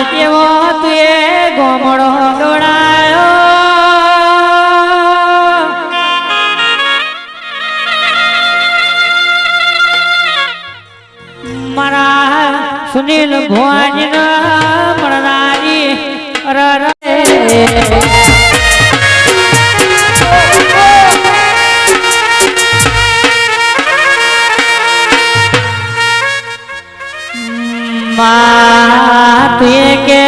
તેવો તુએ ગોમડો ગવડાયો મારા સુનિલ ભુવાજીના મળનારી રે તુએ કે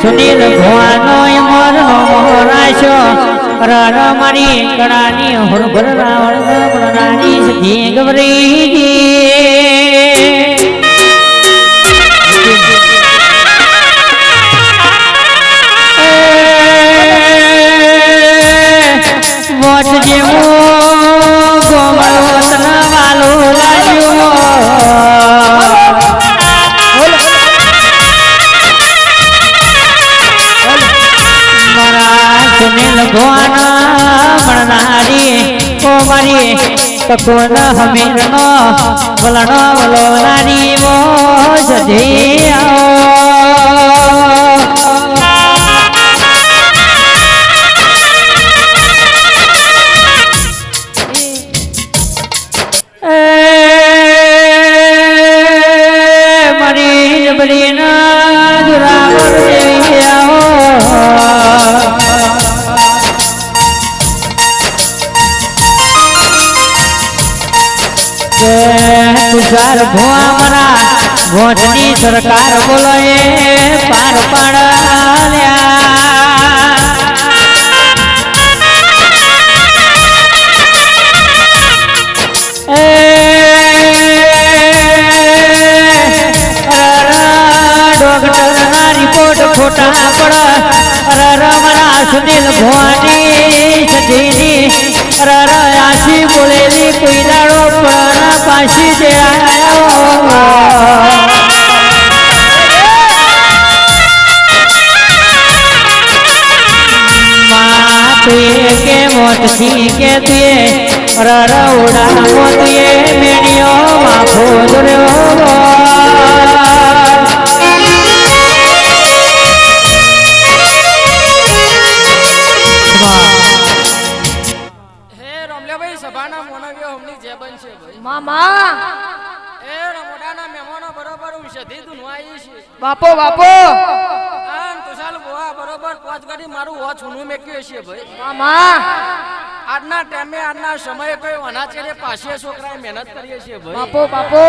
સુનિલ ભુવાનો મોરનો મોરાશો ર મારી કળાની હોરભર રાવણ ગવડાની સધી ગવરીજી મોટ જેવું ગોમળો તનવાલો લાગ્યું સુનિલ ભુવાના મળનારી ઓ મારી તકોન હમીરનો વલણો વલોનારી મો સધી મારી જબરીના દુરાવર દેવી આવો તુષાર ભુવા મારા ભોજની સરકાર બોલો એ પાર પાડ્યા ડોક્ટર ના રિપોર્ટ ખોટા પડ મારા સુનિલ ભુવાની સધીની આશી બોલેલી કોઈ દાડો પણ પાછી દે કે મોતથી કે તુએ રરવડા મોતીએ મેણિયો માફો દુર્યો બાપો બાપો તુષાર ભુવા બરોબર પાંચ ગાડી મારું વોચ હું મેક્યું છે ભાઈ મામા આજના ટાઈમે આજના સમયે કોઈ અનાચેરે પાસે છોકરાએ મહેનત કરીએ છીએ ભાઈ બાપો બાપો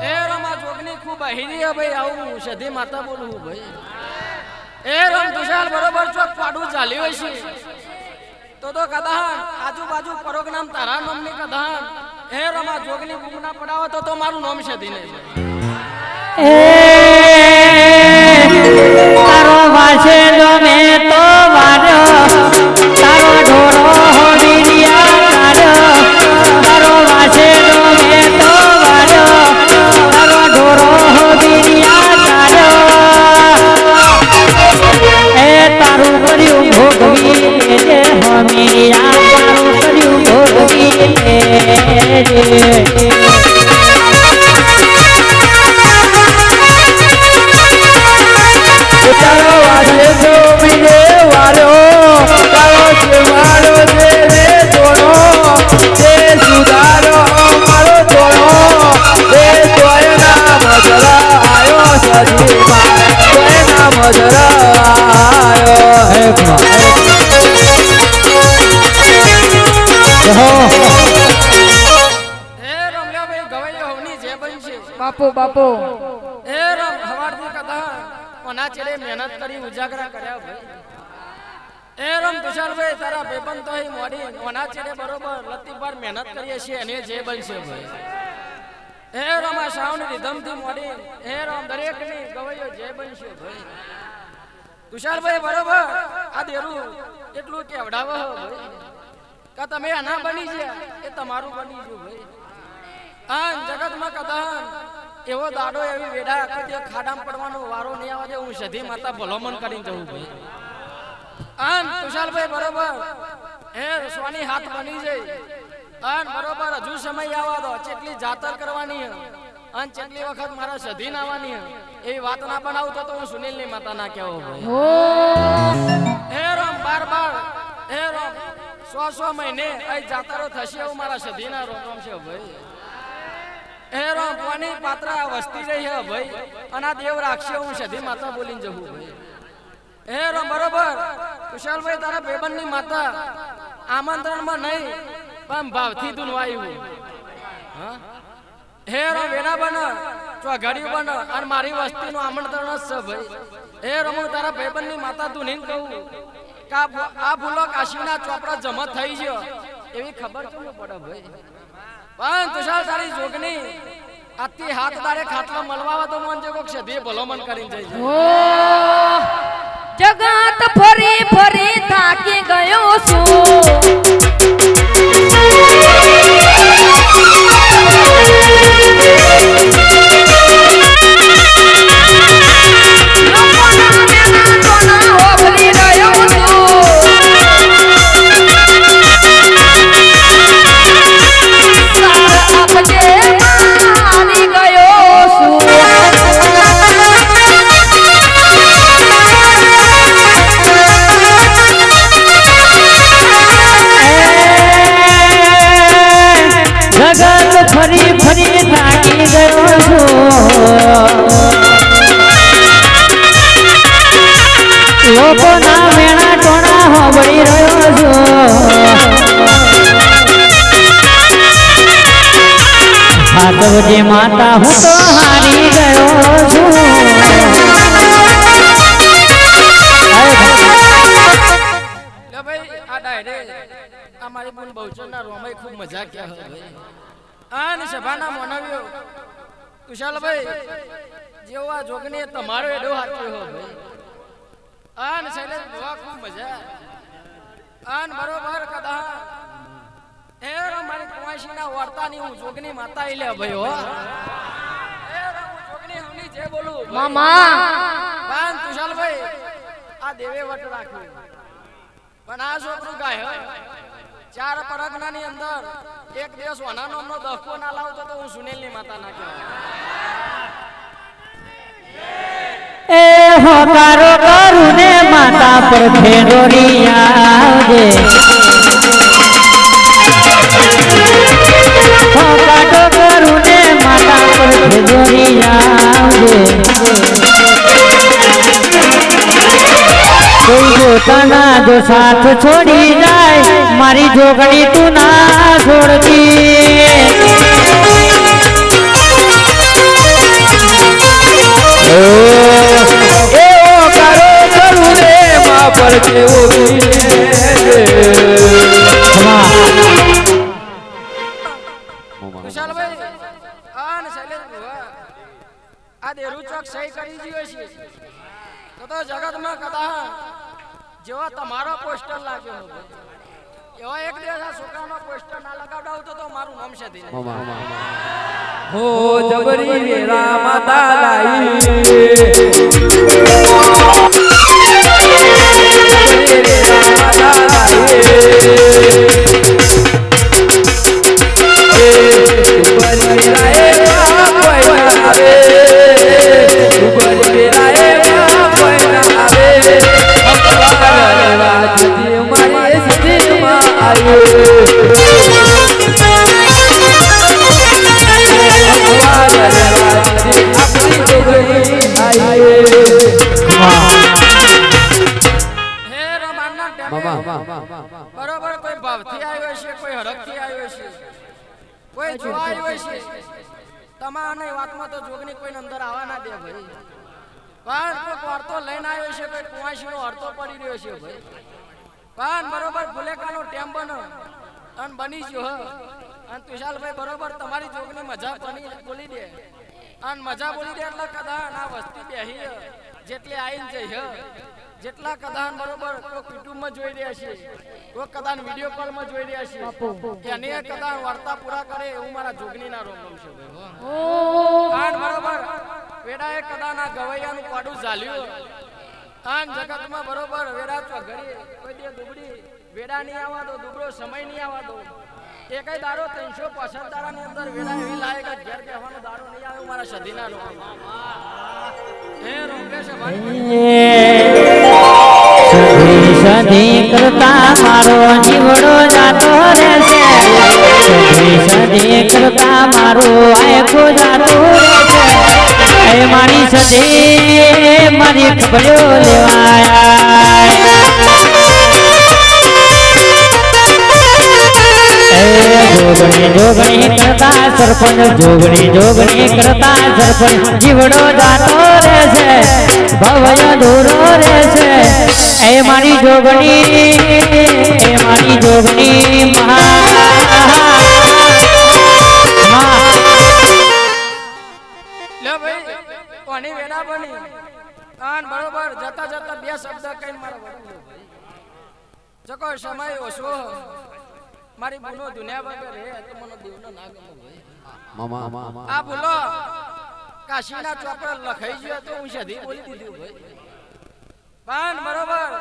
એ રમા જોગની ખૂબ અહીરી ભાઈ આવું સધી માતા બોલું ભાઈ એ રમ તુષાર બરોબર ચોક પાડું ચાલ્યું છે તો કદાહન આજુબાજુ પરોગ નામ તારા નામની કદાહન એ રમા જોગની બૂમના પડાવો તો મારું નામ સધી નહીં તારો વાસે જો મેં તો વાર્યો તારો ઢોરો હોડીયા તારો વાસે જો મેં તો વાર્યો તારો ઢોરો હોડીયા એ તારું કર્યું ભોગવી જે હમીયા તારું કર્યું ભોગવી તારો વાસે જો મિલે વારો તારો સેવારો દે રે તોડો તે સુધારો મારો તોડો તે તોયના મજરા આયો સજીમાં તોયના મજરા આયો હે રમલાભાઈ ગવાયો હોની જે બનશે બાપો બાપો એ રમ હવારથી કદા ઓના ચેડે મહેનત કરી ઉજાગરા કર્યા ભાઈ એ રમ તુષારભાઈ તારા બેબન તો હી મોડી ઓના ચેડે બરોબર લતીબાર મહેનત કરીએ છીએ અને જે બનશે ભાઈ એ રમ આ સાવની રીધમથી મોડી એ રમ દરેકની ગવાયો જે બનશે ભાઈ તુષારભાઈ બરોબર આ દેરું એટલું કેવડાવ ભાઈ કે તમે આના બની ગયા એ તમારું બની ગયું ભાઈ આ જગતમાં કદા એવો દાડો એવી વેડા કે ખાડામાં પડવાનો વારો નહીં આવે હું સધી માતા ભલોમન કરીને જવું ભાઈ આન તુષારભાઈ બરોબર હે રસવાની હાથ બની જાય આન બરોબર હજુ સમય આવા દો જેટલી જાતર કરવાની અને કેટલી વખત મારા સધીન આવવાની એવી વાત ના બનાવું તો હું સુનિલની માતા ના કહેવો ભાઈ ઓ હે રામ બાર હે રામ 100 મહિને અહીં જાતારો થશે એવું મારા સધીના રોમ છે ભાઈ હે રામ કોની પાત્રા વસ્તી રહી હે ભાઈ અને આ દેવ રાખશે હું સધી માતા બોલીને જવું ભાઈ હે રામ બરોબર કુશાલભાઈ તારા બેબનની માતા આમંત્રણમાં નહીં પણ ભાવથી દુનવાયું હા હે રામ વેના બન ચોઘડિયું બન અને મારી વસ્તીનું આમંત્રણ જ છે ભાઈ હે રામ હું તારા બેબનની માતા તું નહીં કહું આ ભૂલો કાશીના ચોપડા જમા થઈ ગયો એવી ખબર કેમ પડે ભાઈ પણ તુષાર તારી જોગની આથી હાથ દારે ખાટલા મળવા તો મન જે કોક સધી ભલો મન કરીને જઈ ઓ જગત ફરી ફરી થાકી ગયો છું ફરી ફરી થાકી ગયો છું લોકોના મેણા ટોણા હોબળી રહ્યો છું ભાદવજી માતા હું તો હારી ગયો છું ભાઈ આ ડાયરે અમારી બોલ બહુચરના રોમાઈ ખૂબ મજા ક્યાં હે ભાઈ આને સભાના મોનવ્યો કુશાલભાઈ જેવા જોગની તમારો એડો હાથ્યો હો ભાઈ આન શૈલેષ જોવા ખૂબ મજા આન બરોબર કદા એ મારી કુવાશીના વર્તાની હું જોગની માતા ઈ લે ભાઈ હો એ હું જોગની હમની જે બોલું મામા પાન કુશાલભાઈ આ દેવે વટ રાખ્યું પણ આ છોકરું ગાય ચાર પરગનાની અંદર એક દિવસ વાના નામનો દહકો ના લાવતો તો હું સુનિલની માતા ના કહેવાય એ હોકારો કરું ને માતા પર ફેરોરી આવજે હોકારો કરું ને માતા પર ફેરોરી આવજે કોઈ પોતાના જો સાથ છોડી જાય મારી જોગણી તું ના છોડતી પર કેવો કુશાલભાઈ આન શૈલેષ ભુવા આ દેરું ચોક સહી કરી દીયો છે તો જગતમાં કદા જેવા તમારો પોસ્ટર લાગ્યો એવા એક દિવસ આ છોકરાનો પોસ્ટર ના લગાવડાવતો તો મારું નામ છે દિને હો જબરી વેરા માતા લાઈ બરોબર કોઈ ભાવથી આવ્યો છે કોઈ હરખથી આવ્યો છે કોઈ જોવા આવ્યો છે તમારે વાતમાં તો જોગની કોઈ અંદર આવવા ના દે ભાઈ પણ કોઈ વાર્તો લઈને આવ્યો છે કોઈ કુવાશીનો અર્થો પડી રહ્યો છે ભાઈ પણ બરોબર ફુલેકાનો ટેમ બનો અને બની ગયો અને તુષાલભાઈ બરોબર તમારી જોગની મજા બોલી દે અને મજા બોલી દે એટલે કદા ના વસ્તી બેહી જેટલી આવીને જઈ જેટલા કદાન બરોબર કોઈ કુટુંબમાં જોઈ રહ્યા છે કોઈ કદાન વિડિયો કોલમાં જોઈ રહ્યા છે એને કદાન વાર્તા પૂરા કરે એવું મારા જોગનીના રોમ છે ભાઈ બરોબર વેડાએ કદાન આ ગવૈયાનું પાડું ઝાલ્યું આન જગતમાં બરોબર વેડા ચોઘડી કોઈ દે દુબડી વેડા નહીં આવવા દો દુબળો સમય નહીં આવવા દો એકાઈ દારો 365 દાડાની અંદર વેલા એવી લાગે કે ઘેર બેહવાનો દારો નહીં આવ્યો મારા સધીના લોકો હે રોકેશ સધી સધી કરતા મારો જીવડો જાતો રહેશે સધી સધી કરતા મારો આખો જાતો રહેશે એ મારી સધી મારી ખબરો લેવાય જોગણી જોગણી કરતા સરપંચ જોગણી કરતા સરપંચ જીવડો જાતો રહેશે ભવય દૂરો રહેશે એ મારી જોગણી લે ભાઈ કોની વેના બની આન બરોબર જતા જતા બે શબ્દ કઈ મારા વડો જકો સમય ઓછો મારી બુનો દુનિયા વગર રે તો મને દેવનો ના ગમે ભાઈ મામા આ બોલો કાશીના ચોપડા લખાઈ ગયો તો હું સધી બોલી દીધું ભાઈ પાન બરોબર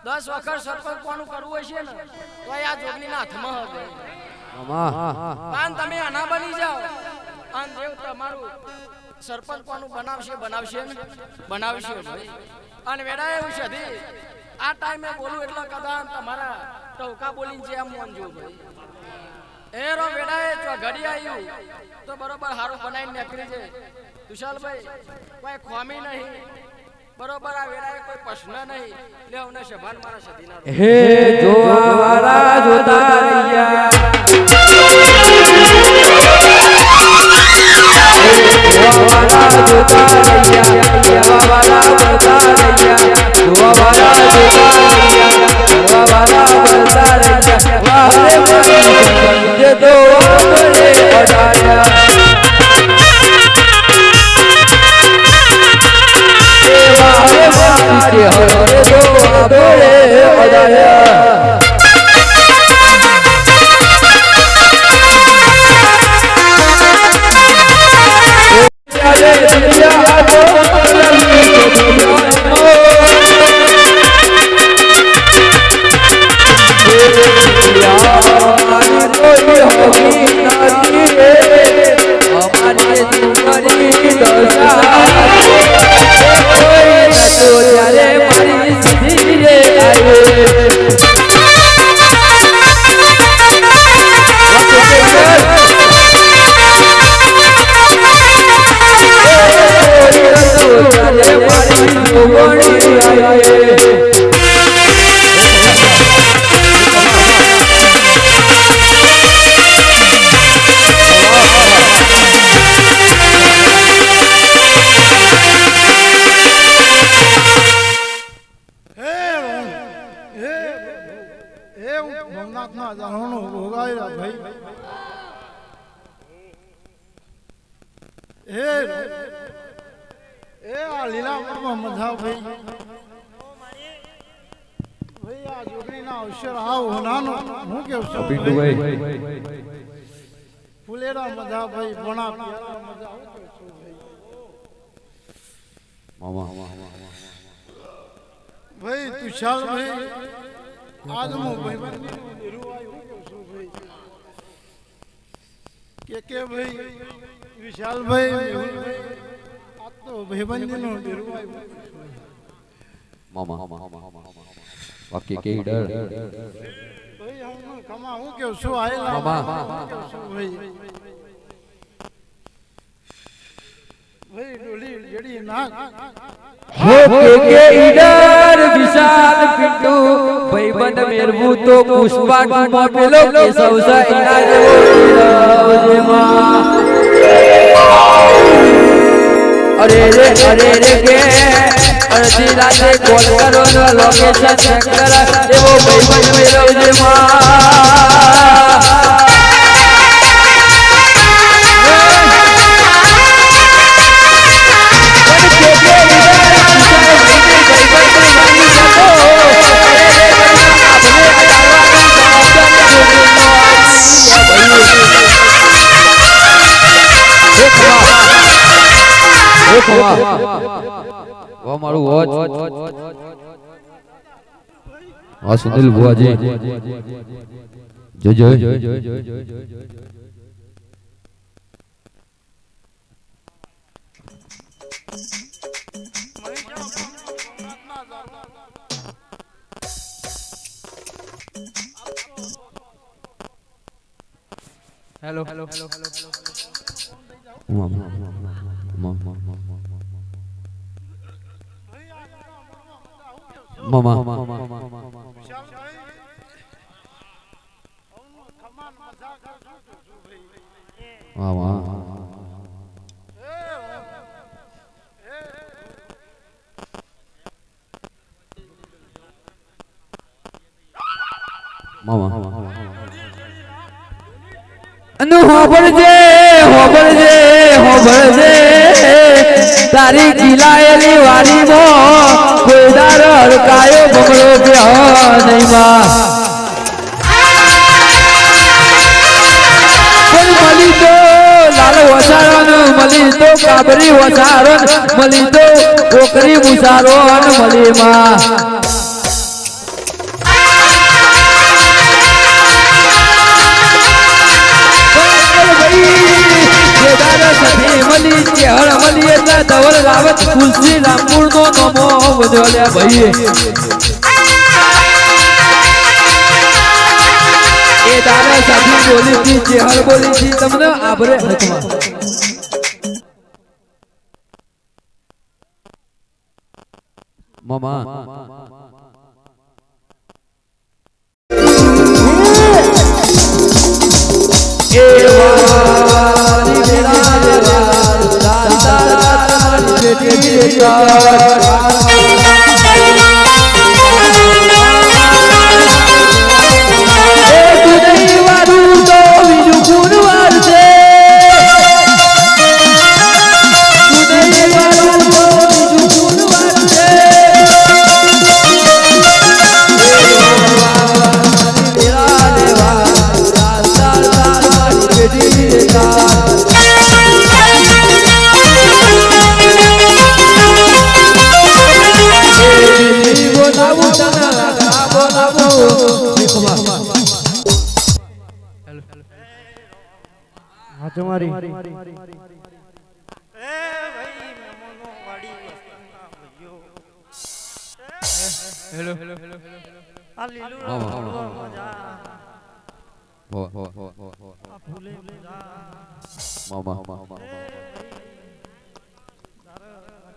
10 વખત સરપંચ કોનું કરવું હશે ને તો આ જોગણીના હાથમાં હવે પાન તમે આના બની જાઓ આન દેવ તમારું સરપંચ કોનું બનાવશે ને બનાવશે ભાઈ અને વેડા એવું સધી આ ટાઈમે બોલું એટલે કદાચ તમારા ટોકા બોલીને જે આમ મોનજો ભાઈ એ રો વેડાએ જો ઘડી આવ્યું તો બરોબર હારું બનાવીને નીકળી જાય તુષાલભાઈ કોઈ ખોમી નહીં બરોબર આ વેડાએ કોઈ પ્રશ્ન નહીં લેવને સભાન મારા સધીના હે જોવાવાળા જોતા રહ્યા જોવાવાળા જોતા રહ્યા જોવાવાળા જોતા રહ્યા જોવાવાળા જોતા રહ્યા જોવાવાળા જોતા રહ્યા વારે જે દો બોલે પડાયા વારે વારે હરે દો બોલે પડાયા ફુલેરા મજા ભાઈ ભણા ભાઈ તુષાર ભાઈ આજ હું ભાઈ કે ભાઈ વિશાલ ભાઈ આ તો ભાઈબંધી નો બાકી કે ડર ભાઈ હું કમા હું કે શું આયેલા ભાઈ ડોલી જેડી ના હો કે ઈડર વિશાલ પિંટુ ભાઈબંધ મેરવું તો પુષ્પા ટુ પેલો કે સૌસા ઇના જેવો જેમાં અરે રે કે અડધી રાતે કોલ કરો નો લોકેશન ચેક કરા એવો ભાઈબંધ મેરવ જેમાં વાહ મારું વોચ આ સુનિલ ભુવાજી હેલો તારી ગીલાયેલી વાડીમાં કોઈદાર હરકાયો બમણો કે નહીં માં મળી તો લાલ વસારણ મળી તો કાબરી વસારણ મળી તો ઓકરી મુસારણ મળી માં મળી ચેહળ મળી એટલે ધવલ રાવત તુલસી રામપુર નો નમો વધ્યો ભાઈ એ દાદા સાથી બોલી હતી ચેહળ બોલી હતી તમને આભરે હકમાં મામા તમારી હેલો આ લીલું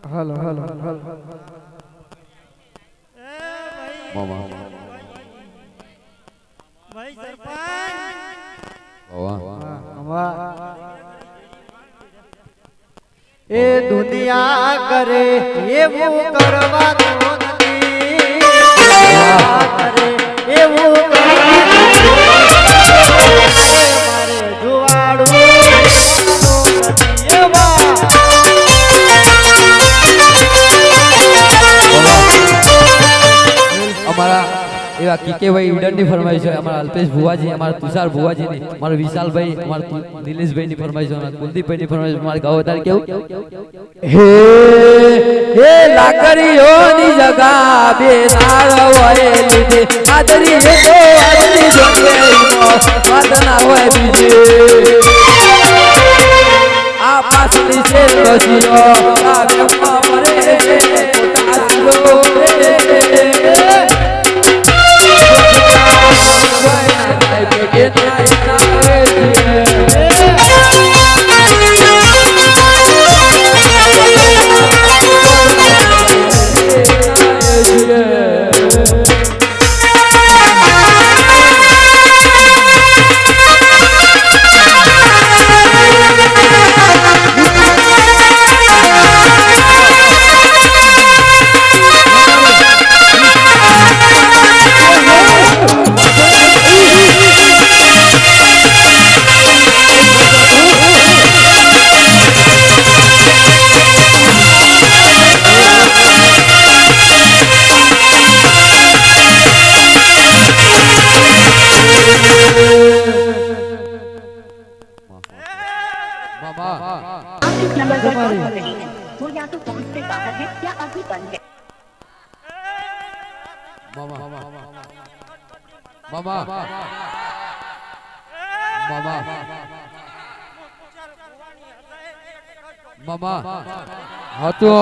હાલો હાલો હાલો ભાઈ સરપંચ એ દુનિયા કરે એવું કરવા દો નથી કરે એવું મારે જુવાડું અમારા એવા કીકેભાઈ ઈડનની ફરમાઈશ છે અમારા અલ્પેશ ભુવાજી અમારા તુષાર ભુવાજીની અમારા વિશાલભાઈ અમારા નિલેશભાઈની ફરમાઈશ છે અમારા કુલદીપભાઈની ફરમાઈશ અમારા ગાવતાર કેવું હે હે લાકડીઓની જગા બે નાળ હોય લીધે આદરી હે તો આદરી જોકે વાદના હોય બીજે આ પાસની છે બસીઓ આ બેમાં મરે આસરો वो या तो पहुंच से बाहर है या अभी बंद है। मामा મામા હતો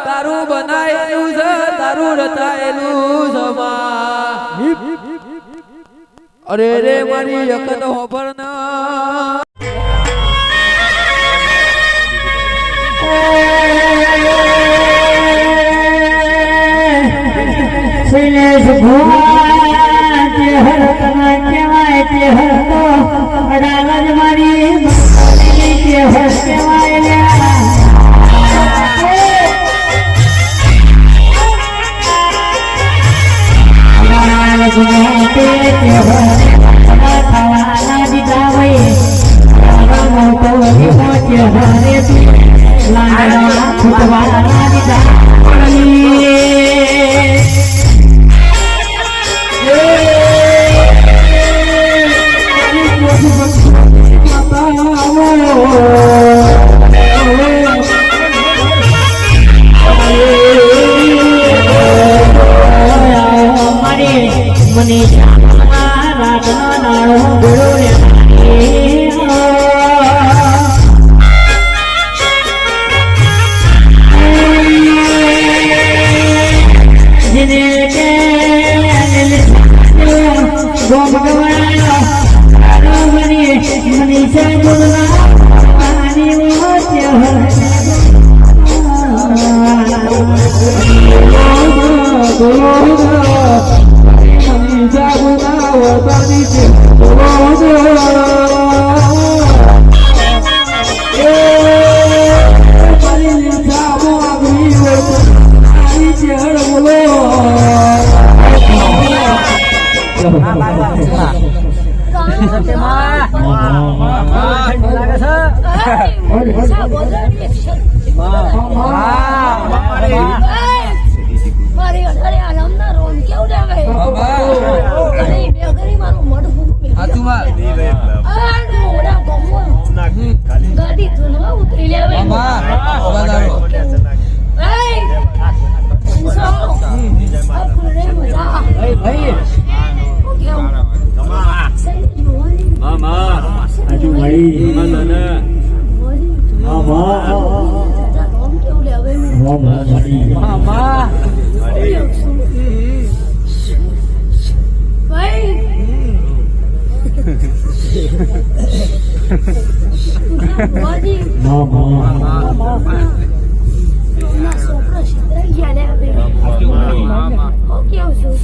તારું બનાયેલું છે તારું રચાયેલું છે અરે રે મારી અકત હોબર ના શૈલેષ ભુવા જે હરતના કહેવાય તે હરતો અડાલજ મારી ભક્તની જે હર કહેવાય લ્યા અડાલજ મારી તે હર ખાવાના દીધા વઈ મોટો વિમો જે હરે લાંગડા છૂટવાના દીધા મને રાતના નાળો ગળો જેને કે ગોમ ગવાયો મને બોલવા પાણી મારી અઢારે આરામના રોન કેવું લાગે ગરી બે ગરી મારું મઢ ફૂંક આ તું માર આ મોડા ગમો ગાડી ધોનવા ઉતરી લેવે મામા બધારો એય ઇન્સો આ ફૂલે મજા ભાઈ કેવું મામા આજુ મળી માના મામા રોન કેવું લેવે મામા મળી મામા ભાઈ મોદી મામા ના છોકરો શીતરાઈ ગયા લે હવે ઓ કેવું છું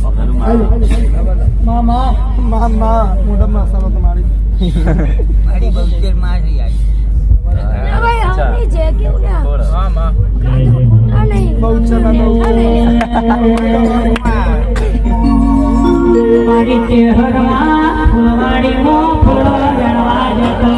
મામા મામા મોઢામાં સારો તમારી ના ભાઈ હમની જે કેવું લે આ નહીં બહુ ચલા મારી ચહેરમાં ફૂલવાડી મો ફૂલો જણવા જતો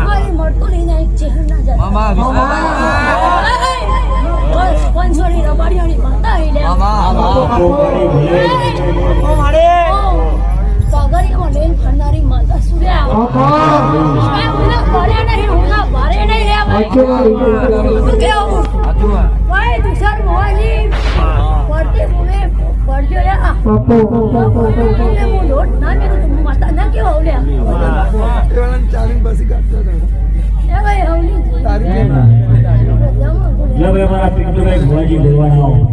મારી મળતું નહીં એક ચહેર ના જાય મામા બસ પંચોળી રબાડિયાની માતા હી લે પગડીમાં લઈને ફરનારી માતા સુર્યા ઉના કરે નહીં ઉના ભારે નહીં રે ભાઈ કેવું ભાઈ તુષાર મોહાજી પડતી પૂરે પડજો યા એટલે હું લોટ ના મેલું તો માતા ના કેવો આવલ્યા એ ભાઈ આવલી લો ભાઈ અમારા પિન્ટુભાઈ ભુવાજી બોલવાના